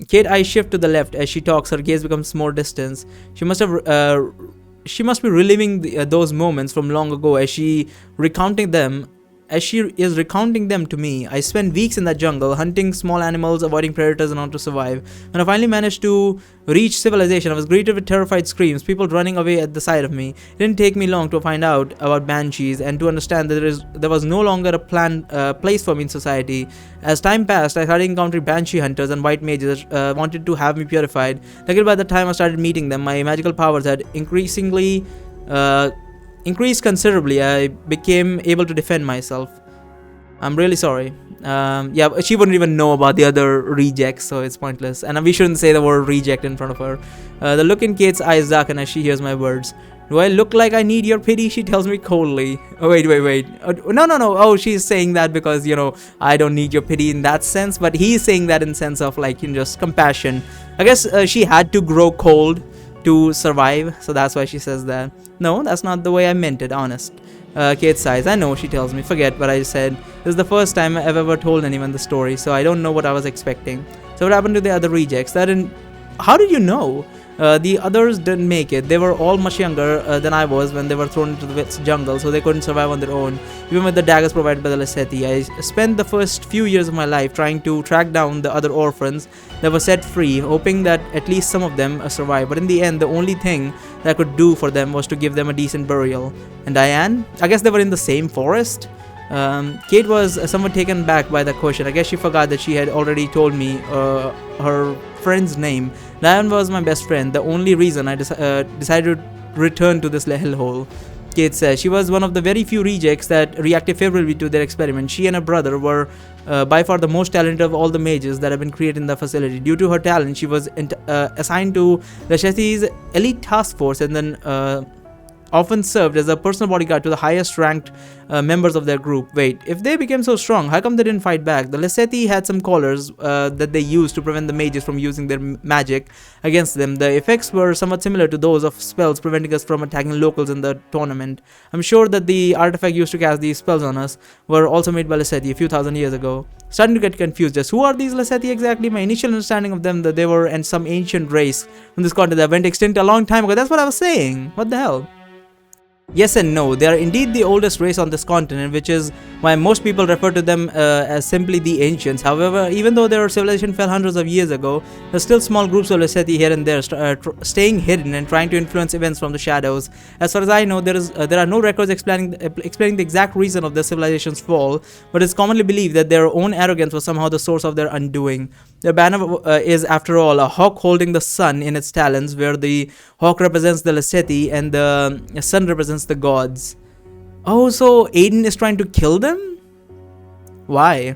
Kate eyes shift to the left as she talks. Her gaze becomes more distant. She must be reliving those moments from long ago as she recounting them. As she is recounting them to me. I spent weeks in that jungle, hunting small animals, avoiding predators in order to survive. When I finally managed to reach civilization, I was greeted with terrified screams, people running away at the sight of me. It didn't take me long to find out about banshees and to understand that there was no longer a place for me in society. As time passed, I started encountering banshee hunters and white mages that wanted to have me purified. Luckily, by the time I started meeting them, my magical powers had increased considerably. I became able to defend myself. I'm really sorry. Yeah, but she wouldn't even know about the other rejects, so it's pointless. And we shouldn't say the word reject in front of her. The look in Kate's eyes darken as she hears my words. Do I look like I need your pity? She tells me coldly. Oh, wait. No. Oh, she's saying that because, I don't need your pity in that sense. But he's saying that in sense of just compassion. I guess she had to grow cold to survive, so that's why she says that. No, that's not the way I meant it, honest. Kate sighs. I know, she tells me. Forget what I said. This is the first time I've ever told anyone the story, so I don't know what I was expecting. So what happened to the other rejects? How did you know? The others didn't make it. They were all much younger than I was when they were thrown into the jungle, so they couldn't survive on their own, even with the daggers provided by the Lessethi. I spent the first few years of my life trying to track down the other orphans that were set free, hoping that at least some of them survived. But in the end, the only thing that I could do for them was to give them a decent burial. And Diane? I guess they were in the same forest? Kate was somewhat taken back by the question. I guess she forgot that she had already told me her friend's name. Diane was my best friend, the only reason I decided to return to this hellhole. Kate says she was one of the very few rejects that reacted favorably to their experiment. She and her brother were by far the most talented of all the mages that have been created in the facility. Due to her talent, she was assigned to the Lessethi's elite task force and then often served as a personal bodyguard to the highest ranked members of their group. Wait, if they became so strong, how come they didn't fight back? The Lessethi had some collars that they used to prevent the mages from using their magic against them. The effects were somewhat similar to those of spells preventing us from attacking locals in the tournament. I'm sure that the artifact used to cast these spells on us were also made by Lessethi a few thousand years ago. Starting to get confused. Just who are these Lessethi exactly? My initial understanding of them that they were and some ancient race from this continent that went extinct a long time ago. That's what I was saying. What the hell? Yes and no. They are indeed the oldest race on this continent, which is why most people refer to them as simply the ancients. However, even though their civilization fell hundreds of years ago, there are still small groups of Lessethi here and there staying hidden and trying to influence events from the shadows. As far as I know, there are no records explaining the exact reason of the civilization's fall, but it's commonly believed that their own arrogance was somehow the source of their undoing. Their banner is, after all, a hawk holding the sun in its talons, where the hawk represents the Lessethi and the sun represents the gods. Oh, so Aiden is trying to kill them? Why?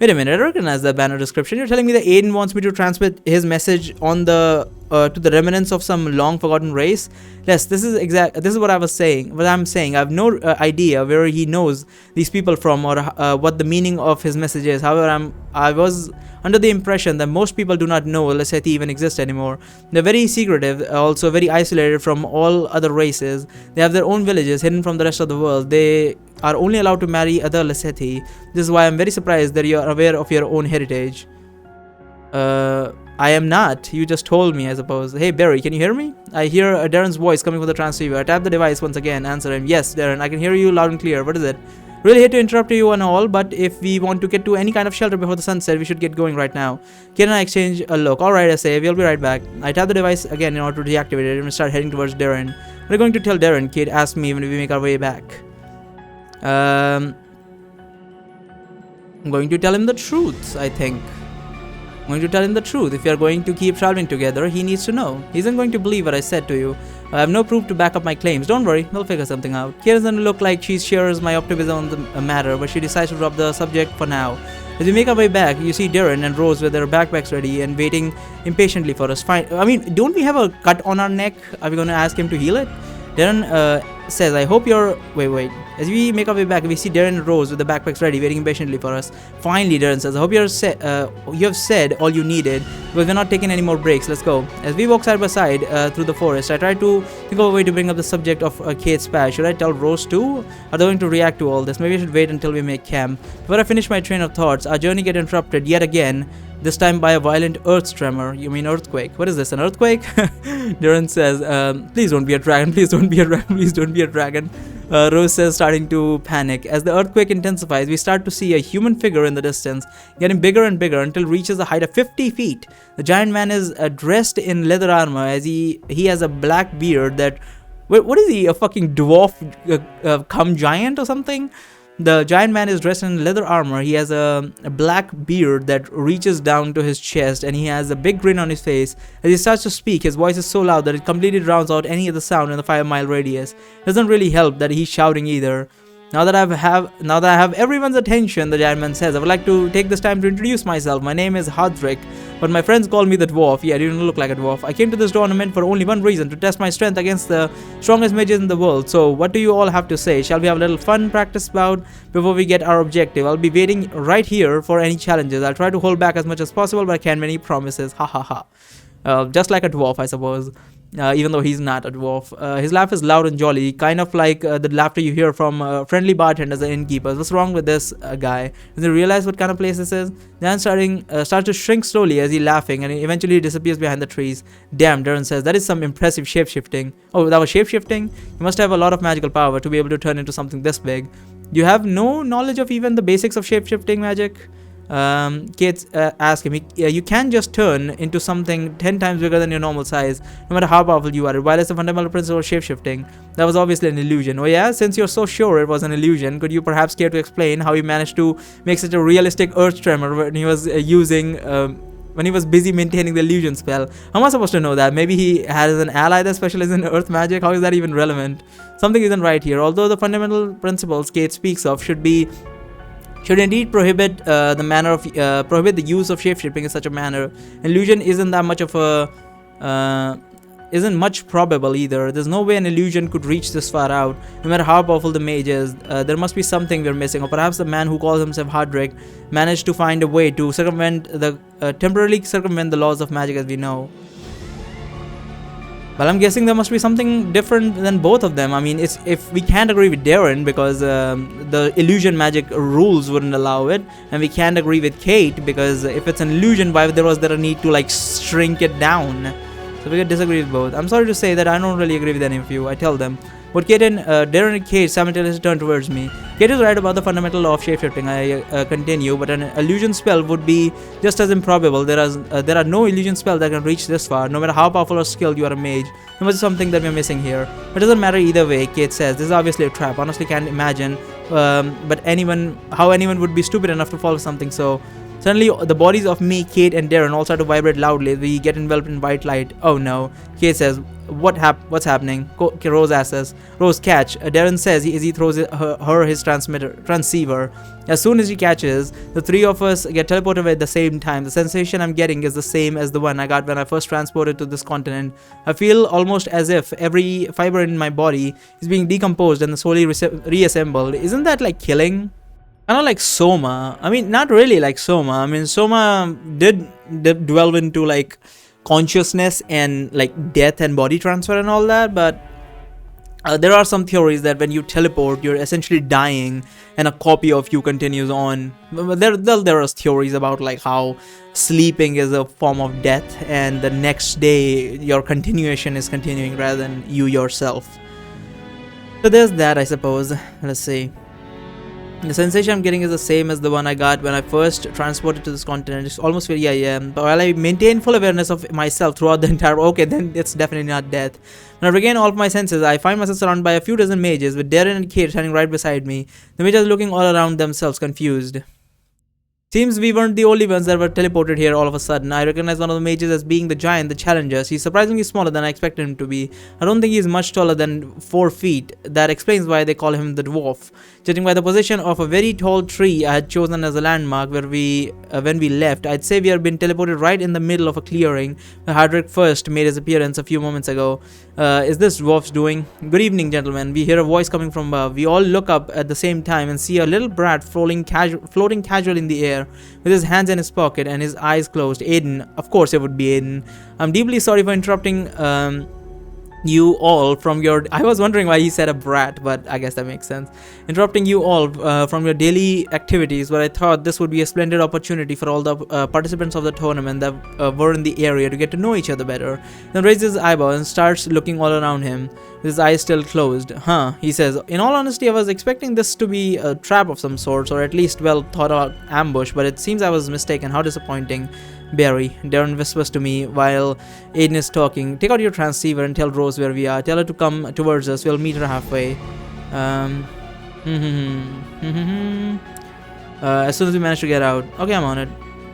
Wait a minute, I recognize that banner description. You're telling me that Aiden wants me to transmit his message on the to the remnants of some long forgotten race? Yes, this is what I was saying. What I'm saying, I have no idea where he knows these people from or what the meaning of his message is. However, I was under the impression that most people do not know Lessethi even exist anymore. They're very secretive, also very isolated from all other races. They have their own villages hidden from the rest of the world. They are only allowed to marry other Lessethi. This is why I'm very surprised that you are aware of your own heritage. I am not. You just told me, I suppose. Hey, Barry, can you hear me? I hear Darren's voice coming from the transceiver. I tap the device once again. Answer him. Yes, Darren, I can hear you loud and clear. What is it? Really hate to interrupt you and all, but if we want to get to any kind of shelter before the sunset, we should get going right now. Kate and I exchange a look. Alright, I say, we'll be right back. I tap the device again in order to deactivate it and start heading towards Darren. What are you going to tell Darren? Kate asked me when we make our way back. I'm going to tell him the truth, I think. I'm going to tell him the truth. If we are going to keep traveling together, he needs to know. He isn't going to believe what I said to you. I have no proof to back up my claims. Don't worry, we'll figure something out. Kate doesn't look like she shares my optimism on the matter, but she decides to drop the subject for now. As we make our way back, you see Darren and Rose with their backpacks ready and waiting impatiently for us. Fine. I mean, don't we have a cut on our neck? Are we going to ask him to heal it? Darren says, I hope you're... Wait. As we make our way back, we see Darren and Rose with the backpacks ready, waiting impatiently for us. Finally, Darren says, I hope you have said all you needed, because we're not taking any more breaks. Let's go. As we walk side by side through the forest, I try to think of a way to bring up the subject of Kate's past. Should I tell Rose too? Are they going to react to all this? Maybe I should wait until we make camp. Before I finish my train of thoughts, our journey gets interrupted yet again this time by a violent earth tremor. You mean earthquake? What is this, an earthquake? Darren says, please don't be a dragon, please don't be a dragon, please don't be a dragon. Rose says, starting to panic. As the earthquake intensifies, we start to see a human figure in the distance, getting bigger and bigger until it reaches a height of 50 feet. The giant man is dressed in leather armor, as he has a black beard that... Wait, what is he, a fucking dwarf come giant or something? The giant man is dressed in leather armor. He has a black beard that reaches down to his chest, and he has a big grin on his face. As he starts to speak, his voice is so loud that it completely drowns out any other sound in the 5-mile radius. It doesn't really help that he's shouting either. Now that I have everyone's attention, the giant man says, I would like to take this time to introduce myself. My name is Hadric, but my friends call me the dwarf. Yeah, I didn't look like a dwarf. I came to this tournament for only one reason, to test my strength against the strongest mages in the world. So what do you all have to say? Shall we have a little fun practice bout before we get our objective? I'll be waiting right here for any challenges. I'll try to hold back as much as possible, but I can't make any promises. Ha ha ha. Just like a dwarf, I suppose. Even though he's not a dwarf. His laugh is loud and jolly, kind of like the laughter you hear from friendly bartenders and innkeepers. What's wrong with this guy? Does he realize what kind of place this is? Dan starts to shrink slowly as he's laughing, and eventually disappears behind the trees. Damn, Darren says, that is some impressive shape-shifting. Oh, that was shape-shifting? You must have a lot of magical power to be able to turn into something this big. You have no knowledge of even the basics of shape-shifting magic? Kate asks him, you can just turn into something 10 times bigger than your normal size, no matter how powerful you are. While it's a fundamental principle of shape-shifting, that was obviously an illusion. Oh yeah? Since you're so sure it was an illusion, could you perhaps care to explain how he managed to make such a realistic earth tremor when he was when he was busy maintaining the illusion spell? How am I supposed to know that? Maybe he has an ally that specializes in earth magic? How is that even relevant? Something isn't right here. Although the fundamental principles Kate speaks of should indeed prohibit the use of shapeshifting in such a manner, illusion isn't that much of a isn't much probable either. There's no way an illusion could reach this far out, no matter how powerful the mage is. There must be something we're missing, or perhaps the man who calls himself Hadric managed to find a way to temporarily circumvent the laws of magic as we know. Well, I'm guessing there must be something different than both of them. I mean, if we can't agree with Darren because the illusion magic rules wouldn't allow it, and we can't agree with Kate because if it's an illusion, why was there a need to like shrink it down? So we could disagree with both. I'm sorry to say that I don't really agree with any of you. I tell them. But Kate and Darren and Kate simultaneously turn towards me. Kate is right about the fundamental law of shapeshifting. I continue, but an illusion spell would be just as improbable. There are no illusion spells that can reach this far, no matter how powerful or skilled you are a mage. There must be something that we're missing here. It doesn't matter either way, Kate says. This is obviously a trap. Honestly, can't imagine how anyone would be stupid enough to follow something so. Suddenly, the bodies of me, Kate, and Darren all start to vibrate loudly. We get enveloped in white light. Oh no. Kate says, what's happening? Rose asks us. Rose, catch. Darren says he throws her his transceiver. As soon as he catches, the three of us get teleported away at the same time. The sensation I'm getting is the same as the one I got when I first transported to this continent. I feel almost as if every fiber in my body is being decomposed and slowly reassembled. Isn't that like killing? Kind of like Soma. I mean, not really like Soma. I mean, Soma did delve into like consciousness and like death and body transfer and all that, but there are some theories that when you teleport, you're essentially dying and a copy of you continues on. There are theories about like how sleeping is a form of death and the next day your continuation is continuing rather than you yourself. So there's that, I suppose. Let's see. The sensation I'm getting is the same as the one I got when I first transported to this continent. It's almost very, but while I maintain full awareness of myself throughout the entire... Okay, then it's definitely not death. When I regain all of my senses, I find myself surrounded by a few dozen mages, with Darren and Kate standing right beside me. The mages looking all around themselves, confused. Seems we weren't the only ones that were teleported here all of a sudden. I recognize one of the mages as being the giant, the challenger. He's surprisingly smaller than I expected him to be. I don't think he's much taller than 4 feet. That explains why they call him the dwarf. Judging by the position of a very tall tree I had chosen as a landmark when we left, I'd say we had been teleported right in the middle of a clearing where Hadric first made his appearance a few moments ago. Is this dwarf's doing? Good evening, gentlemen. We hear a voice coming from above. We all look up at the same time and see a little brat floating casual in the air, with his hands in his pocket and his eyes closed. Aiden. Of course it would be Aiden. I'm deeply sorry for interrupting you all from your I was wondering why he said a brat, but I guess that makes sense. Interrupting you all from your daily activities, but I thought this would be a splendid opportunity for all the participants of the tournament that were in the area to get to know each other better. Then raises his eyebrow and starts looking all around him with his eyes still closed. He says, in all honesty, I was expecting this to be a trap of some sorts, or at least well thought out ambush, but it seems I was mistaken. How disappointing. Barry, Darren whispers to me while Aiden is talking. Take out your transceiver and tell Rose where we are. Tell her to come towards us. We'll meet her halfway. As soon as we manage to get out. Okay, I'm on it.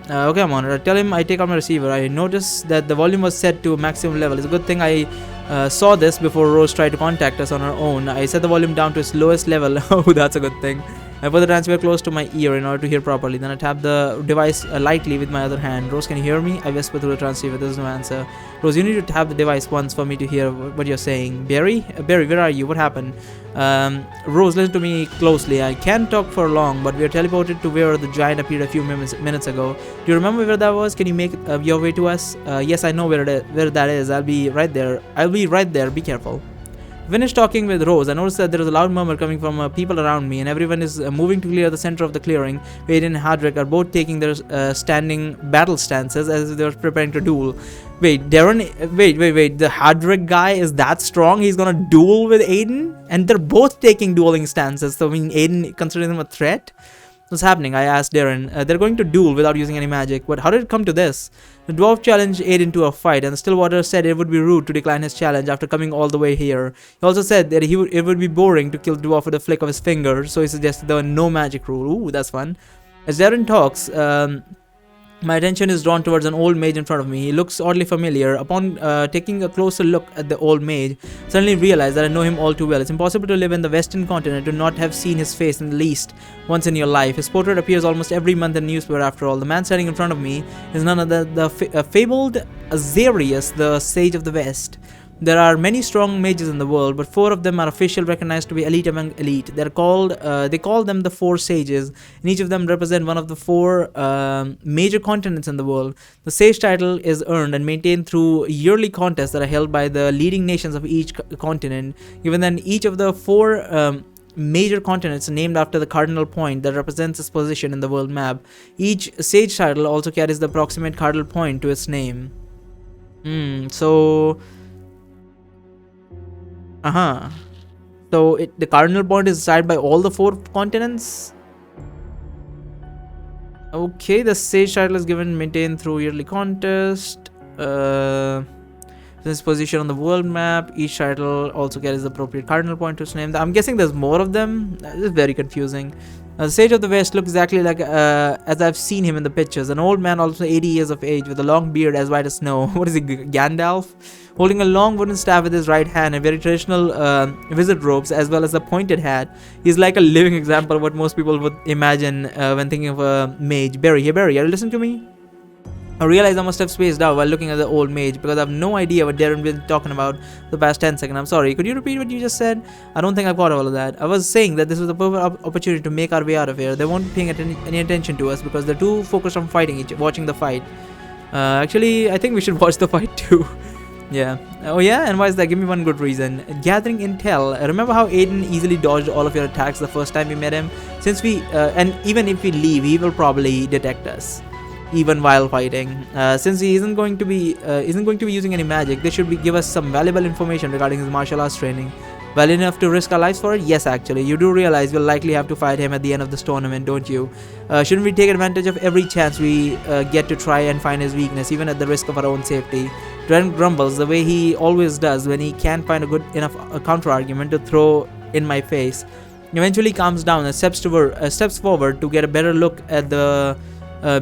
I tell him I take out my receiver. I noticed that the volume was set to maximum level. It's a good thing I saw this before Rose tried to contact us on her own. I set the volume down to its lowest level. Oh, that's a good thing. I put the transmitter close to my ear in order to hear properly. Then I tap the device lightly with my other hand. Rose, can you hear me? I whisper through the transceiver. There's no answer. Rose, you need to tap the device once for me to hear what you're saying. Barry? Barry, where are you? What happened? Rose, listen to me closely. I can't talk for long, but we are teleported to where the giant appeared a few minutes ago. Do you remember where that was? Can you make your way to us? Yes, I know where that is. I'll be right there. Be careful. Finished talking with Rose, I noticed that there is a loud murmur coming from people around me, and everyone is moving to clear the center of the clearing. Aiden and Hardrick are both taking their standing battle stances as if they were preparing to duel. Wait, Darren, wait, the Hardrick guy is that strong? He's gonna duel with Aiden? And they're both taking dueling stances, so I mean, Aiden considers him a threat? What's happening? I asked Darren. They're going to duel without using any magic, but how did it come to this? The dwarf challenged Aiden to a fight, and Stillwater said it would be rude to decline his challenge after coming all the way here. He also said that it would be boring to kill the dwarf with a flick of his finger, so he suggested there were no magic rule. Ooh, that's fun. As Darren talks, my attention is drawn towards an old mage in front of me. He looks oddly familiar. Upon taking a closer look at the old mage, I suddenly realized that I know him all too well. It's impossible to live in the Western continent to not have seen his face at least once in your life. His portrait appears almost every month in the newspaper after all. The man standing in front of me is none other than the fabled Azarius, the sage of the West. There are many strong mages in the world, but 4 of them are officially recognized to be elite among elite. They call them the 4 sages, and each of them represent one of the 4 major continents in the world. The sage title is earned and maintained through yearly contests that are held by the leading nations of each continent. Given then each of the 4 major continents named after the cardinal point that represents its position in the world map. Each sage title also carries the approximate cardinal point to its name. So the cardinal point is decided by all the 4 continents. Okay, the sage title is given maintained through yearly contest. This position on the world map. Each title also carries the appropriate cardinal point to its name. I'm guessing there's more of them. This is very confusing. The Sage of the West looks exactly like as I've seen him in the pictures. An old man, also 80 years of age, with a long beard as white as snow. What is he, Gandalf? Holding a long wooden staff with his right hand and very traditional wizard robes, as well as a pointed hat. He's like a living example of what most people would imagine when thinking of a mage. Barry, hey Barry, are you listening to me? I realized I must have spaced out while looking at the old mage because I have no idea what Darren been talking about the past 10 seconds. I'm sorry, could you repeat what you just said? I don't think I caught all of that. I was saying that this was a perfect opportunity to make our way out of here. They won't be paying any attention to us because they're too focused on watching the fight. Actually, I think we should watch the fight too. Yeah. Oh yeah? And why is that? Give me one good reason. Gathering intel. Remember how Aiden easily dodged all of your attacks the first time we met him? Since we, and even if we leave, he will probably detect us. Even while fighting, since he isn't going to be using any magic, they should give us some valuable information regarding his martial arts training. Well enough to risk our lives for it? Yes, actually. You do realize we'll likely have to fight him at the end of this tournament, don't you? Shouldn't we take advantage of every chance we get to try and find his weakness, even at the risk of our own safety? Dren grumbles the way he always does when he can't find a good enough counter argument to throw in my face. He eventually calms down and steps forward to get a better look at the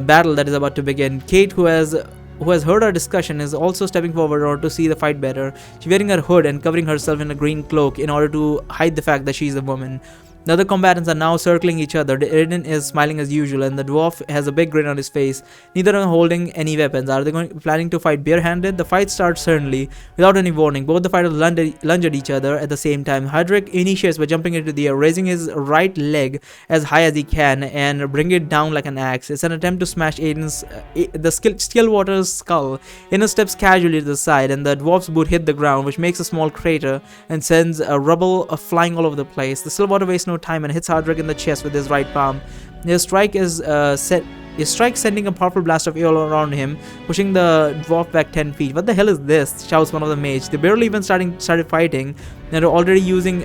battle that is about to begin. Kate, who has heard our discussion, is also stepping forward in order to see the fight better. She's wearing her hood and covering herself in a green cloak in order to hide the fact that she's a woman. The other combatants are now circling each other. Aiden is smiling as usual, and the dwarf has a big grin on his face. Neither are holding any weapons. Are they planning to fight barehanded? The fight starts suddenly, without any warning. Both the fighters lunge at each other at the same time. Hydrick initiates by jumping into the air, raising his right leg as high as he can, and bring it down like an axe. It's an attempt to smash Aiden's Stillwater's skull. Aiden steps casually to the side, and the dwarf's boot hit the ground, which makes a small crater and sends rubble flying all over the place. The Stillwater wastes no time and hits Hardrick in the chest with his right palm. His strike sending a powerful blast of air all around him, pushing the dwarf back 10 feet. What the hell is this? Shouts one of the mages. They barely even started fighting. They're already using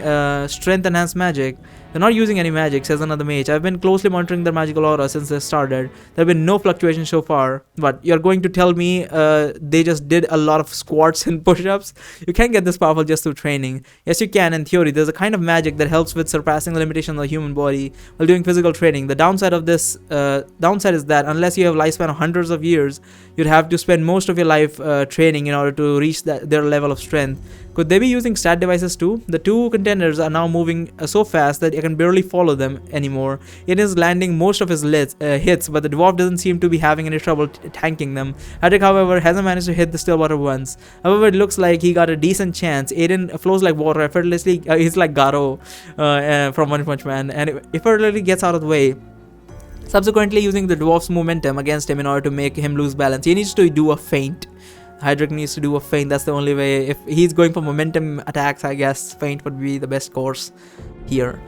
strength enhanced magic. They're not using any magic, says another mage. I've been closely monitoring their magical aura since they started. There have been no fluctuations so far. But you're going to tell me they just did a lot of squats and push-ups? You can't get this powerful just through training. Yes, you can in theory. There's a kind of magic that helps with surpassing the limitations of the human body while doing physical training. The downside of this downside is that unless you have a lifespan of hundreds of years, you'd have to spend most of your life training in order to reach their level of strength. Could they be using stat devices too? The two contenders are now moving so fast that I can barely follow them anymore. It is landing most of his hits, but the dwarf doesn't seem to be having any trouble tanking them. Hydrick, however, hasn't managed to hit the Stillwater once. However, it looks like he got a decent chance. Aiden flows like water effortlessly. He's like Garo from One Punch Man, and effortlessly gets out of the way, subsequently using the dwarf's momentum against him in order to make him lose balance. He needs to do a feint. Hydrick needs to do a feint. That's the only way. If he's going for momentum attacks, I guess feint would be the best course here.